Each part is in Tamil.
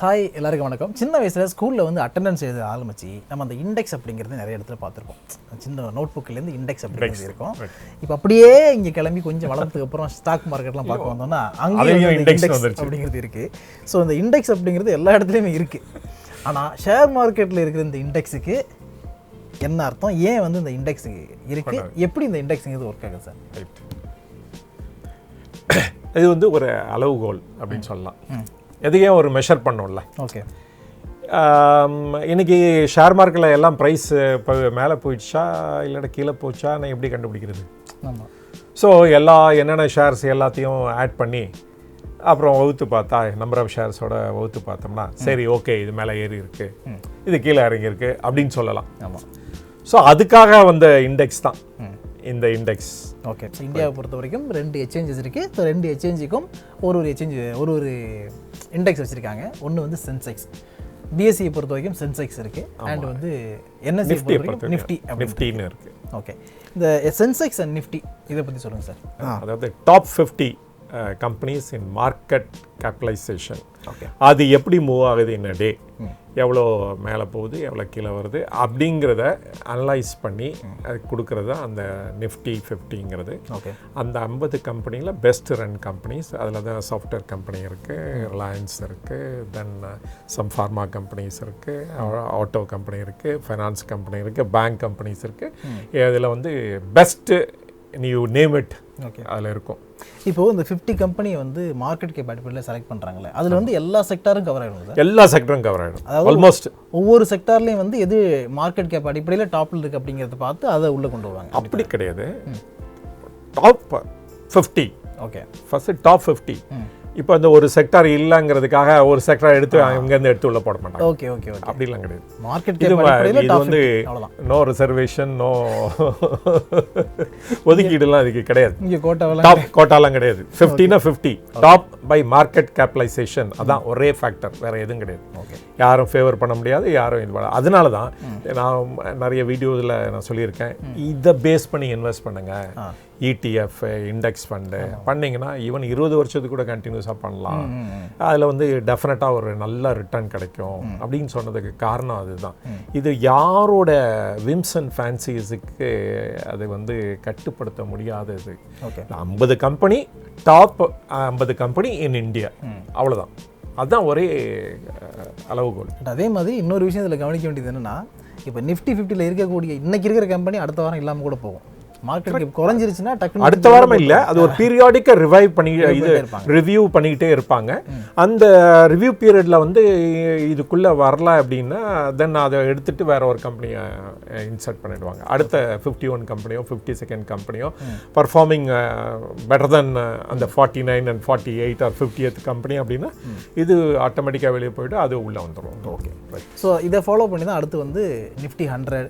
ஹாய் எல்லாருக்கும் வணக்கம். சின்ன வயசில் ஸ்கூலில் வந்து அட்டெண்டன்ஸ் எழுத ஆரம்பிச்சு நம்ம அந்த இண்டெக்ஸ் அப்படிங்கிறது நிறைய இடத்துல பார்த்துருப்போம். சின்ன நோட் புக்கிலேருந்து இண்டெக்ஸ் அப்படிங்கிறது இருக்கும். இப்போ அப்படியே இங்கே கிளம்பி கொஞ்சம் வளர்ந்ததுக்கு அப்புறம் ஸ்டாக் மார்க்கெட்லாம் பார்க்க வந்தோம்னா அங்கேயும் இண்டெக்ஸ் அப்படிங்கிறது இருக்குது. ஸோ இந்த இண்டெக்ஸ் அப்படிங்கிறது எல்லா இடத்துலையுமே இருக்குது. ஆனால் ஷேர் மார்க்கெட்டில் இருக்கிற இந்த இண்டெக்ஸுக்கு என்ன அர்த்தம், ஏன் வந்து இந்த இண்டெக்ஸுக்கு இருக்குது, எப்படி இந்த இண்டெக்ஸுங்கிறது ஒர்க் ஆகுது சார்? இது வந்து ஒரு அளவுகோல் அப்படின்னு சொல்லலாம். எதையே ஒரு மெஷர் பண்ணோம்ல. ஓகே, இன்றைக்கி ஷேர் மார்க்கெட்டில் எல்லாம் ப்ரைஸ் இப்போ மேலே போயிடுச்சா இல்லைன்னா கீழே போச்சா நான் எப்படி கண்டுபிடிக்கிறது? ஆமாம். ஸோ என்னென்ன ஷேர்ஸ் எல்லாத்தையும் ஆட் பண்ணி அப்புறம் வகுத்து பார்த்தா நம்பர் ஆஃப் ஷேர்ஸோட வகுத்து பார்த்தோம்னா சரி ஓகே இது மேலே ஏறி இருக்குது, இது கீழே இறங்கியிருக்கு அப்படின்னு சொல்லலாம். ஆமாம். ஸோ அதுக்காக வந்த இண்டெக்ஸ் தான் இந்த இண்டெக்ஸ். ஓகே, ஸோ இந்தியாவை பொறுத்த வரைக்கும் 2 எக்ஸ்சேஞ்சஸ் இருக்குது. ஸோ 2 எக்ஸ்சேஞ்சுக்கும் ஒரு இண்டெக்ஸ் வச்சுருக்காங்க. ஒன்று வந்து சென்செக்ஸ், BSE பொறுத்த வரைக்கும் சென்செக்ஸ் இருக்குது. அண்ட் வந்து NSE நிஃப்டின்னு இருக்குது. ஓகே, இந்த சென்செக்ஸ் அண்ட் நிஃப்டி இதை பற்றி சொல்லுங்கள் சார். அதாவது top 50 companies in market capitalisation. Okay, அது எப்படி மூவ் ஆகுது என்ன டே, எவ்வளோ மேலே போகுது எவ்வளோ கீழே வருது அப்படிங்கிறத அனலைஸ் பண்ணி அது கொடுக்குறது அந்த நிஃப்டி 50ங்கிறது. ஓகே, அந்த 50 கம்பெனியில் பெஸ்ட் ரன் கம்பெனிஸ், அதில் தான் சாஃப்ட்வேர் கம்பெனி இருக்குது, ரிலையன்ஸ் இருக்குது, தென் சம் ஃபார்மா கம்பெனிஸ் இருக்குது, ஆட்டோ கம்பெனி இருக்குது, ஃபைனான்ஸ் கம்பெனி இருக்குது, பேங்க் கம்பெனிஸ் இருக்குது. இதில் வந்து பெஸ்ட்டு யூ நேம் இட் அதில் இருக்கும். இப்போது இந்த 50 கம்பெனியை வந்து மார்க்கெட் கேப் அடிப்படையில் செலக்ட் பண்ணுறாங்களே, அதில் வந்து எல்லா செக்டாரும் கவர் ஆகிடும் சார்? எல்லா செக்டரும் கவர் ஆகிடும். ஆல்மோஸ்ட் ஒவ்வொரு செக்டார்லேயும் வந்து எது மார்க்கெட் கேப் அடிப்படையில் டாப்பில் இருக்குது அப்படிங்கிறத பார்த்து அதை உள்ளே கொண்டு வருவாங்க. அப்படி கிடையாது. டாப் 50. Okay, first top 50. இப்போ அந்த ஒரு செக்டார் இல்லைங்கிறதுக்காக ஒரு செக்டார் எடுத்து இங்கேருந்து எடுத்து உள்ள போட மாட்டாங்க. ஓகே ஓகே ஓகே, அப்படிலாம் கிடையாது. மார்க்கெட் கேப் அடிப்படையில் இது வந்து நோ ரிசர்வேஷன், நோ ஒதுக்கீடுலாம் இதுக்கு கிடையாது. இங்கே கோட்டாலாம் கிடையாது. 50னா 50 டாப் பை மார்க்கெட் கேபிட்டலைசேஷன், அதான் ஒரே ஃபேக்டர், வேற எதுவும் கிடையாது. யாரும் ஃபேவர் பண்ண முடியாது, யாரும் இது பண்ண. அதனால தான் நான் நிறைய வீடியோவில் நான் சொல்லியிருக்கேன், இதை பேஸ் பண்ணி இன்வெஸ்ட் பண்ணுங்க. ETF இண்டெக்ஸ் ஃபண்டு பண்ணிங்கன்னா ஈவன் 20 வருஷத்துக்கு கூட கண்டினியூஸாக பண்ணலாம். அதில் வந்து டெஃபினட்டாக ஒரு நல்ல ரிட்டர்ன் கிடைக்கும் அப்படின்னு சொன்னதுக்கு காரணம் அதுதான். இது யாரோட விம்ஸ் அண்ட் ஃபேன்சிஸுக்கு அது வந்து கட்டுப்படுத்த முடியாதது. 50 company, top 50 company in India, அவ்வளோதான். அதுதான் ஒரே அளவுகோல். அதே மாதிரி இன்னொரு விஷயம் இதில் கவனிக்க வேண்டியது என்னென்னா, இப்போ நிஃப்டி 50ல இருக்கக்கூடிய இன்னைக்கு இருக்கிற கம்பெனி அடுத்த வாரம் இல்லாமல் கூட போகும். மார்க்கெட் குறைஞ்சிருச்சுன்னா டக்குனு அடுத்த வாரம் இல்லை, அது ஒரு பீரியாடிக்காக ரிவ்யூ பண்ணிக்கிட்டே இருப்பாங்க. அந்த ரிவ்யூ பீரியடில் வந்து இதுக்குள்ளே வரல அப்படின்னா தென் அதை எடுத்துகிட்டு வேற ஒரு கம்பெனியை இன்சர்ட் பண்ணிடுவாங்க. அடுத்த 51 கம்பெனியோ 52nd கம்பெனியோ பர்ஃபார்மிங் பெட்டர் தென் அந்த 49 and 48 or 50th கம்பெனி அப்படின்னா இது ஆட்டோமேட்டிக்காக வெளியே போயிட்டு அது உள்ளே வந்துடும். ஓகே, ஸோ இதை ஃபாலோ பண்ணி தான் அடுத்து வந்து நிஃப்டி 100,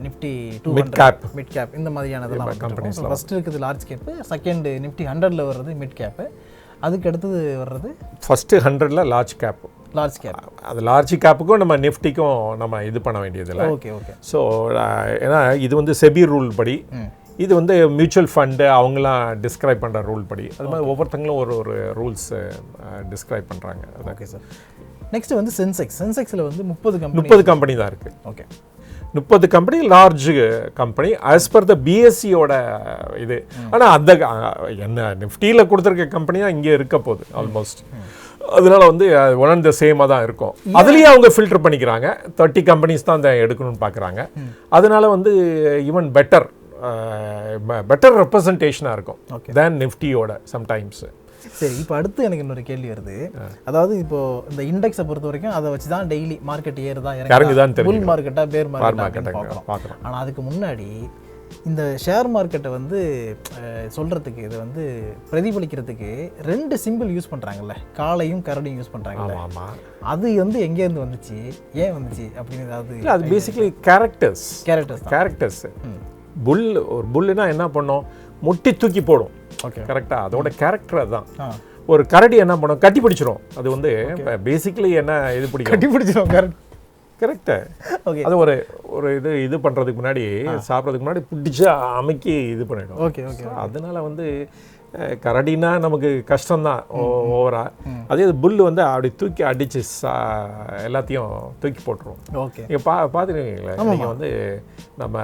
நிஃப்டி 200, மிட் கேப் இந்த மாதிரியானதெல்லாம் கம்பெனிஸ். ஃபர்ஸ்ட் இருக்குது லார்ஜ் கேப்பு, செகண்ட் நிஃப்டி 100ல வர்றது மிட் கேப்பு, அதுக்கு அடுத்தது வர்றது ஃபர்ஸ்ட் 100ல லார்ஜ் கேப். அது லார்ஜ் கேப்புக்கும் நம்ம நிஃப்டிக்கும் நம்ம இது பண்ண வேண்டியதில்லை. Okay okay. ஸோ ஏன்னா இது வந்து செபி ரூல் படி, இது வந்து மியூச்சுவல் ஃபண்டு அவங்களாம் டிஸ்கிரைப் பண்ணுற ரூல் படி, அது மாதிரி ஒவ்வொருத்தங்களும் ஒரு ரூல்ஸ் டிஸ்கிரைப் பண்ணுறாங்க. Okay sir. நெக்ஸ்ட் வந்து சென்செக்ஸில் வந்து 30 கம்பெனி தான் இருக்குது. Okay, 30 company large company as per the BSEயோட இது. ஆனால் அந்த என்ன நிஃப்டியில் கொடுத்துருக்க கம்பெனி தான் இங்கே இருக்க போகுது ஆல்மோஸ்ட். அதனால வந்து ஒன் அண்ட் த சேமாக தான் இருக்கும். அதுலேயே அவங்க ஃபில்டர் பண்ணிக்கிறாங்க. 30 கம்பெனிஸ் தான் அந்த எடுக்கணும்னு பார்க்குறாங்க. அதனால வந்து ஈவன் பெட்டர் ரெப்ரசன்டேஷனாக இருக்கும் தேன் நிஃப்டியோட சம்டைம்ஸ். சரி, இப்போ அடுத்து எனக்கு இன்னொரு கேள்வி வருது. அதாவது இப்போ இந்த இண்டெக்ஸை பொறுத்த வரைக்கும் அதை வச்சு தான் டெய்லி மார்க்கெட் ஏறுதா இறங்குதான் புல் மார்க்கெட்டா பேர் மார்க்கெட்டா பார்க்குறோம். ஆனால் அதுக்கு முன்னாடி இந்த ஷேர் மார்க்கெட்டை வந்து சொல்கிறதுக்கு, இதை வந்து பிரதிபலிக்கிறதுக்கு 2 சிம்பிள் யூஸ் பண்ணுறாங்கல்ல, காலையும் கரடியும் யூஸ் பண்ணுறாங்கல்ல. அது வந்து எங்கேருந்து வந்துச்சு, ஏன் வந்துச்சு அப்படின்னு ஏதாவது? அது பேசிக்கலி கேரக்டர்ஸ். ஒரு புல்லுனா என்ன பண்ணோம், முட்டி தூக்கி போடும். ஓகே, கரெக்டாக, அதோட கேரக்டர் அதுதான். ஒரு கரடி என்ன பண்ணும், கட்டி பிடிச்சிரும். அது வந்து பேசிக்கலி என்ன இது பிடிக்கும், கட்டி பிடிச்சிரும். கரெக்டு. ஓகே, அது ஒரு இது பண்ணுறதுக்கு முன்னாடி, சாப்பிட்றதுக்கு முன்னாடி பிடிச்சி அமைக்கி இது பண்ணிடும். Okay okay. அதனால வந்து கரடினா நமக்கு கஷ்டம்தான் ஓவரா. அதே புல்லு வந்து அப்படி தூக்கி அடிச்சு எல்லாத்தையும் தூக்கி போட்டுரும். ஓகே, நீங்கள் பார்த்துருக்கீங்களா? நீங்கள் வந்து நம்ம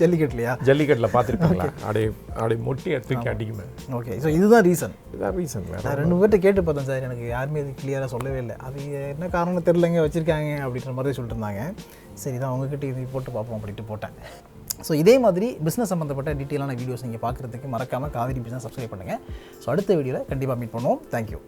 ஜல்லிக்கட்டில் பார்த்துருக்கீங்களா? அப்படி முட்டி தூக்கி அடிக்குமே. ஓகே, ஸோ இதுதான் ரீசன். இதுதான் ரீசன். நான் 2 பேர்கிட்ட கேட்டு பார்த்தேன் சார், எனக்கு யாருமே இது கிளியராக சொல்லவே இல்லை. அது என்ன காரணம் தெரிலங்க, வச்சுருக்காங்க அப்படின்ற மாதிரி சொல்லிட்டு இருந்தாங்க. சரி தான் உங்ககிட்ட இது போட்டு பார்ப்போம் அப்படின்ட்டு போட்டேன். ஸோ இதே மாதிரி பிஸ்னஸ் சம்மந்தப்பட்ட டீட்டெயிலான வீடியோஸ் நீங்கள் பார்க்குறதுக்கு மறக்காமல் காவேரி பிஸ்னஸ் சப்ஸ்கிரைப் பண்ணுங்கள். ஸோ அடுத்த வீடியோவில் கண்டிப்பாக மீட் பண்ணுவோம். தேங்க்யூ.